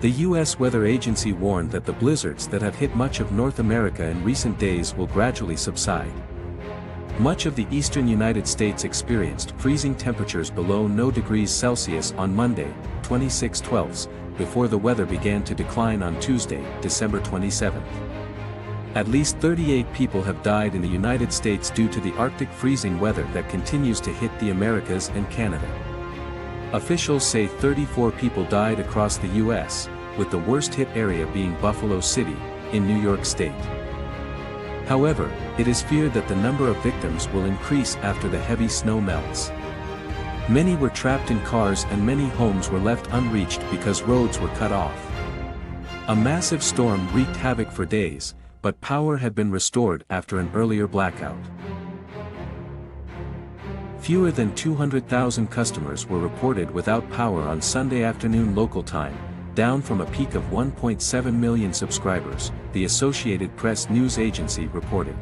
The U.S. Weather Agency warned that the blizzards that have hit much of North America in recent days will gradually subside. Much of the eastern United States experienced freezing temperatures below 0 degrees Celsius on Monday, 26/12, before the weather began to decline on Tuesday, December 27. At least 38 people have died in the United States due to the Arctic freezing weather that continues to hit the Americas and Canada. Officials say 34 people died across the U.S., with the worst-hit area being Buffalo City, in New York State. However, it is feared that the number of victims will increase after the heavy snow melts. Many were trapped in cars and many homes were left unreached because roads were cut off. A massive storm wreaked havoc for days, but power had been restored after an earlier blackout. Fewer than 200,000 customers were reported without power on Sunday afternoon local time, down from a peak of 1.7 million subscribers, the Associated Press news agency reported.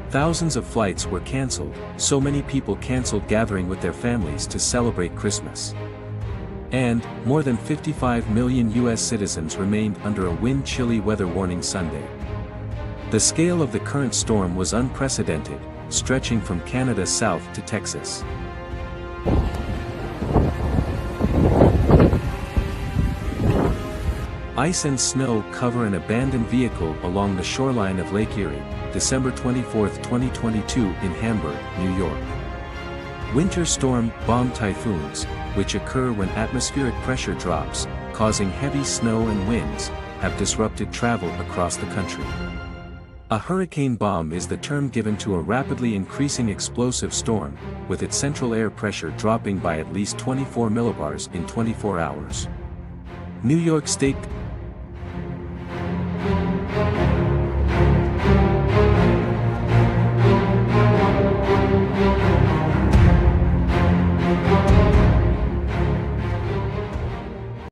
Thousands of flights were canceled, so many people canceled gathering with their families to celebrate Christmas. And, more than 55 million U.S. citizens remained under a wind-chilly weather warning Sunday. The scale of the current storm was unprecedented, stretching from Canada south to Texas. Ice and snow cover an abandoned vehicle along the shoreline of Lake Erie, December 24, 2022 in Hamburg, New York. Winter storm bomb typhoons, which occur when atmospheric pressure drops, causing heavy snow and winds, have disrupted travel across the country. A hurricane bomb is the term given to a rapidly increasing explosive storm, with its central air pressure dropping by at least 24 millibars in 24 hours. New York State